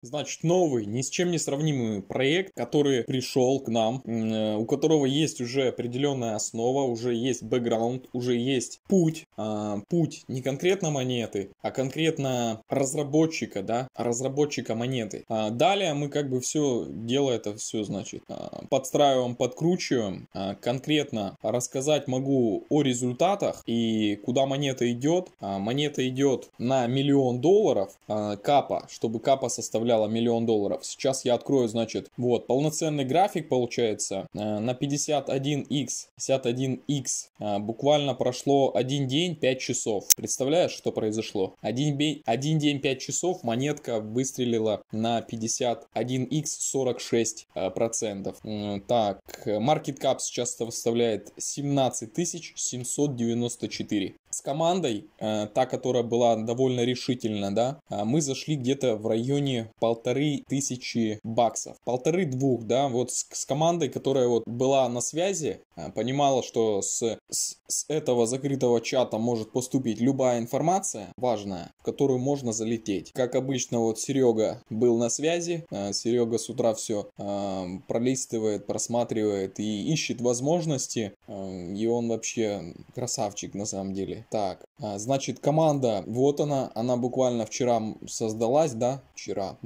Значит, новый, ни с чем не сравнимый проект, который пришел к нам, у которого есть уже определенная основа, уже есть бэкграунд, уже есть путь. Путь не конкретно монеты, а конкретно разработчика, да, разработчика монеты. Далее мы как бы все, дело это все, значит, подстраиваем, подкручиваем. Конкретно рассказать могу о результатах и куда монета идет. Монета идет на $1 000 000 капа, чтобы капа составляла $1 000 000. Сейчас я открою, значит, вот полноценный график получается на 51x. 51x буквально прошло 1 день 5 часов. Представляешь, что произошло? Один день 5 часов монетка выстрелила на 51x 46%. Так, market cap сейчас составляет 17 794. С командой, та, которая была довольно решительна, да, мы зашли где-то в районе $1500. 1,5-2, да, вот с командой, которая вот была на связи, понимала, что с этого закрытого чата может поступить любая информация важная, в которую можно залететь. Как обычно, вот Серега был на связи, Серега с утра все пролистывает, просматривает и ищет возможности, и он вообще красавчик на самом деле. Так, значит, команда, вот она буквально вчера создалась, да, вчера.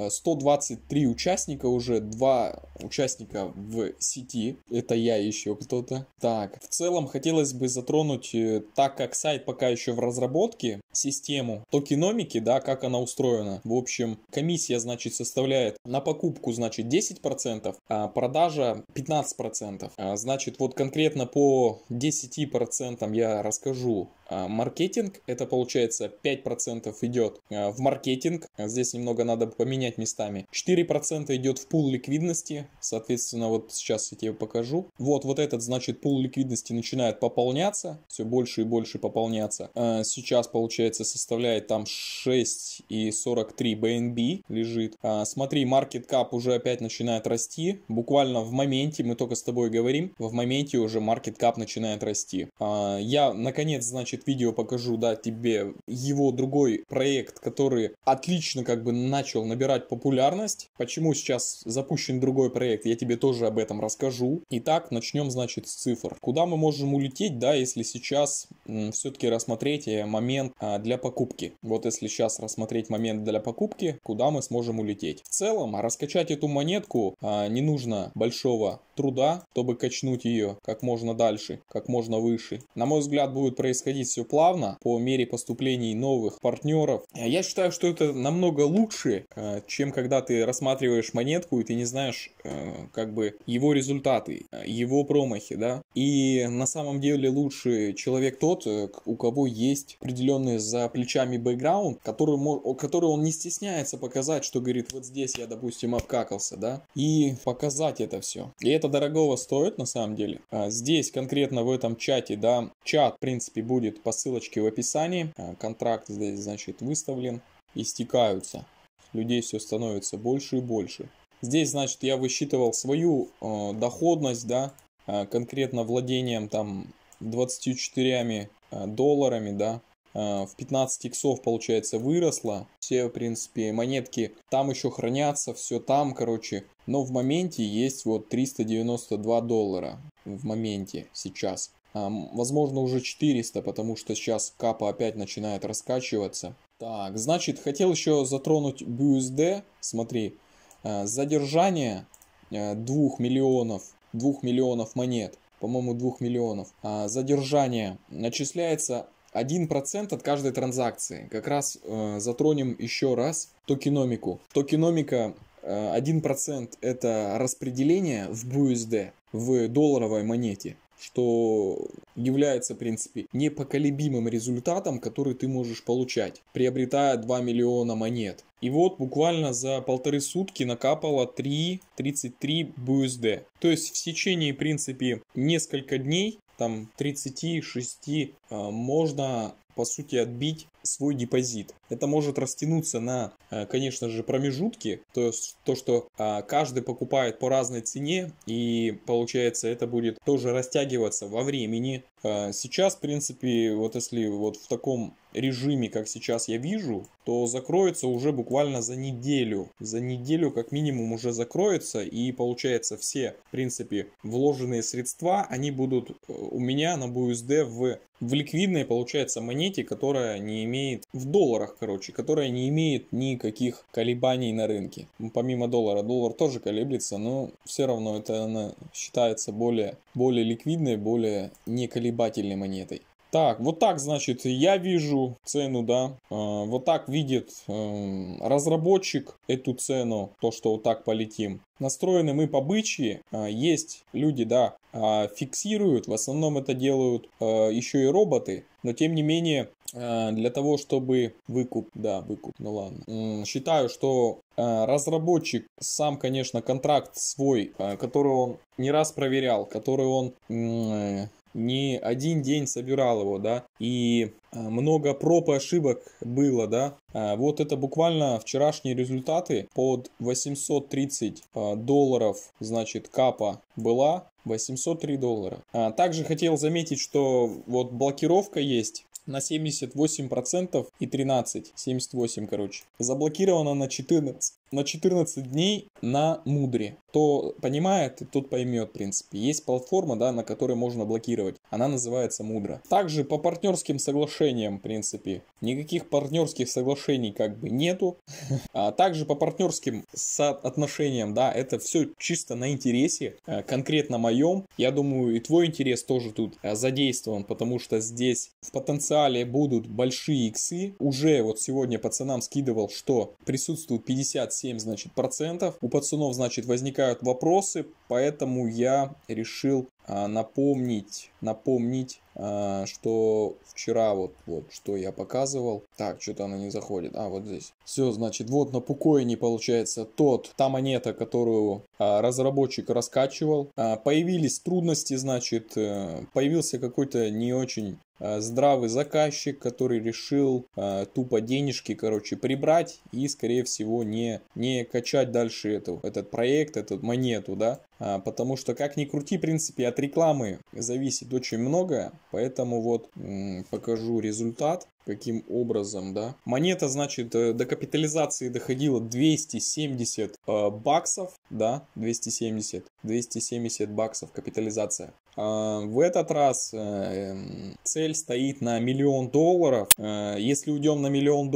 123 участника уже, 2 участника в сети, это я и еще кто-то. Так, в целом хотелось бы затронуть, так как сайт пока еще в разработке, систему токеномики, да, как она устроена. В общем, комиссия, значит, составляет на покупку, значит, 10%, а продажа 15%. Значит, вот конкретно по 10% я расскажу. Маркетинг, это получается 5% идет в маркетинг, здесь немного надо поменять местами, 4% идет в пул ликвидности, соответственно, вот сейчас я тебе покажу. Вот этот, значит, пул ликвидности начинает пополняться, все больше и больше пополняться. Сейчас, получается, составляет там 6,43 BNB лежит. Смотри, market cap уже опять начинает расти, буквально в моменте, мы только с тобой говорим, в моменте уже market cap начинает расти. Я, наконец, значит, видео покажу, да, тебе его другой проект, который отлично как бы начал набирать популярность. Почему сейчас запущен другой проект, я тебе тоже об этом расскажу. Итак, начнем, значит, с цифр. Куда мы можем улететь, да, если сейчас все-таки рассмотреть момент для покупки. Вот если сейчас рассмотреть момент для покупки, куда мы сможем улететь. В целом, раскачать эту монетку не нужно большого труда, чтобы качнуть ее как можно дальше, как можно выше. На мой взгляд, будет происходить все плавно по мере поступлений новых партнеров. Я считаю, что это намного лучше, чем когда ты рассматриваешь монетку и ты не знаешь как бы его результаты, его промахи, да. И на самом деле лучше человек тот, у кого есть определенный за плечами бэкграунд, который он не стесняется показать, что говорит, вот здесь я, допустим, обкакался, да, и показать это все. И это дорогого стоит на самом деле. Здесь конкретно в этом чате, да, чат в принципе будет по ссылочке в описании. Контракт здесь, значит, выставлен. И стекаются. Людей все становится больше и больше. Здесь, значит, я высчитывал свою доходность, да, конкретно владением там 24 долларами, да, в 15 иксов, получается, выросло. Все, в принципе, монетки там еще хранятся, все там, короче. Но в моменте есть вот 392 доллара в моменте сейчас. Возможно, уже 400, потому что сейчас капа опять начинает раскачиваться. Так, значит, хотел еще затронуть BUSD. Смотри, задержание 2 миллионов монет, по-моему, 2 миллионов. Задержание начисляется 1% от каждой транзакции. Как раз затронем еще раз токеномику. Токеномика 1% это распределение в BUSD, в долларовой монете, что является, в принципе, непоколебимым результатом, который ты можешь получать, приобретая 2 миллиона монет. И вот буквально за 1,5 сутки накапало 33 BUSD. То есть в течение, в принципе, несколько дней, там 36, можно по сути отбить свой депозит. Это может растянуться на, конечно же, промежутки, то есть то, что каждый покупает по разной цене, и получается это будет тоже растягиваться во времени, Сейчас, в принципе, вот если вот в таком режиме, как сейчас я вижу, то закроется уже буквально за неделю. За неделю как минимум уже закроется, и получается все, в принципе, вложенные средства, они будут у меня на BUSD в ликвидной, получается, монете, которая не имеет, в долларах, короче, которая не имеет никаких колебаний на рынке. Помимо доллара, доллар тоже колеблется, но все равно это она считается более ликвидной, более неколебательной монетой. Так, вот так, значит, я вижу цену, да, вот так видит разработчик эту цену, то, что вот так полетим. Настроены мы по бычьи, есть люди, да, фиксируют, в основном это делают еще и роботы, но тем не менее, для того, чтобы выкуп, ну ладно, считаю, что разработчик сам, конечно, контракт свой, который он не раз проверял, который он не один день собирал его, да, и много проб и ошибок было, да. Вот это буквально вчерашние результаты под 830 долларов, значит, капа была, 803 доллара. Также хотел заметить, что вот блокировка есть на 78% и 13, 78, короче. Заблокировано на 14 дней на Мудре. Кто понимает, тот поймет, в принципе. Есть платформа, да, на которой можно блокировать. Она называется Мудра. Также по партнерским соглашениям, в принципе, никаких партнерских соглашений как бы нету. Также по партнерским соотношениям, да, это все чисто на интересе, конкретно моем. Я думаю, и твой интерес тоже тут задействован, потому что здесь в потенциале будут большие иксы. Уже вот сегодня пацанам скидывал, что присутствует 57, значит, процентов. У пацанов, значит, возникают вопросы, поэтому я решил напомнить, что вчера вот что я показывал. Так, что-то она не заходит. Вот здесь. Все, значит, вот на Пукоине получается та монета, которую разработчик раскачивал. Появились трудности, значит, появился какой-то не очень здравый заказчик, который решил тупо денежки, короче, прибрать и, скорее всего, не качать дальше этот проект, эту монету, да. Потому что, как ни крути, в принципе, от рекламы зависит очень многое. Поэтому вот покажу результат, каким образом, да. Монета, значит, до капитализации доходила 270 баксов, да, 270 баксов капитализация. В этот раз цель стоит на $1 миллион. Если уйдем на $1 миллион,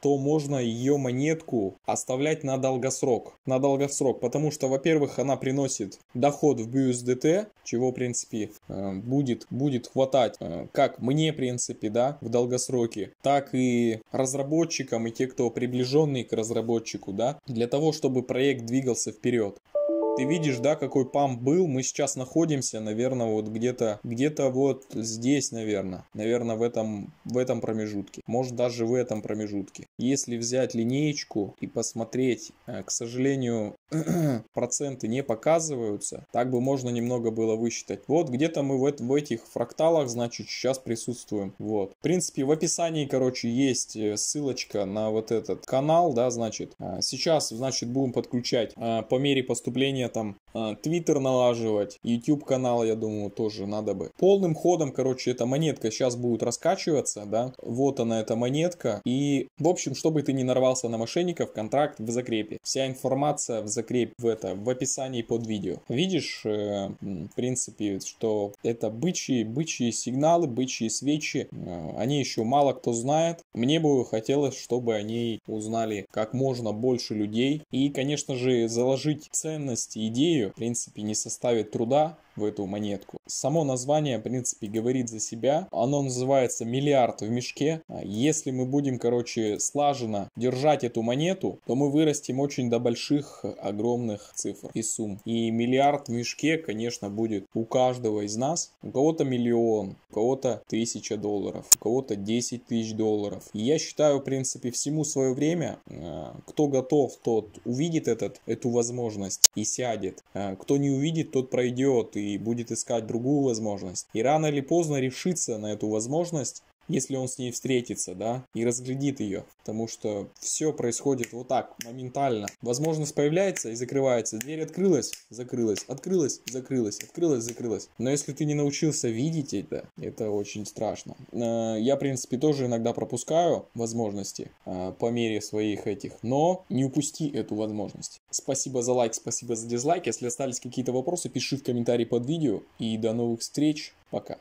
то можно ее монетку оставлять на долгосрок. Потому что, во-первых, она приносит доход в BUSDT, чего, в принципе, будет хватать как мне, в принципе, да, в долгосроке, так и разработчикам и те, кто приближенный к разработчику, да, для того, чтобы проект двигался вперед. Ты видишь, да, какой памп был. Мы сейчас находимся, наверное, вот где-то вот здесь, наверное, в этом промежутке. Может, даже в этом промежутке. Если взять линеечку и посмотреть, к сожалению, проценты не показываются. Так бы можно немного было высчитать. Вот где-то мы в этих фракталах, значит, сейчас присутствуем. Вот. В принципе, в описании, короче, есть ссылочка на вот этот канал, да, значит. Сейчас, значит, будем подключать по мере поступления там Twitter налаживать, YouTube канал, я думаю, тоже надо бы. Полным ходом, короче, эта монетка сейчас будет раскачиваться, да. Вот она, эта монетка. И, в общем, чтобы ты не нарвался на мошенников, контракт в закрепе. Вся информация в закрепе, в описании под видео. Видишь, в принципе, что это бычьи сигналы, бычьи свечи. Они еще мало кто знает. Мне бы хотелось, чтобы они узнали как можно больше людей. И, конечно же, заложить ценность и идею, в принципе, не составит труда в эту монетку. Само название, в принципе, говорит за себя. Оно называется «Миллиард в мешке». Если мы будем, короче, слаженно держать эту монету, то мы вырастем очень до больших, огромных цифр и сумм. И миллиард в мешке, конечно, будет у каждого из нас. У кого-то миллион, у кого-то $1000, у кого-то $10 000. И я считаю, в принципе, всему свое время. Кто готов, тот увидит эту возможность и сядет. Кто не увидит, тот пройдет и будет искать другую возможность. И рано или поздно решится на эту возможность если он с ней встретится, да, и разглядит ее. Потому что все происходит вот так, моментально. Возможность появляется и закрывается. Дверь открылась, закрылась, открылась, закрылась, открылась, закрылась. Но если ты не научился видеть это очень страшно. Я, в принципе, тоже иногда пропускаю возможности по мере своих этих, но не упусти эту возможность. Спасибо за лайк, спасибо за дизлайк. Если остались какие-то вопросы, пиши в комментарии под видео. И до новых встреч. Пока.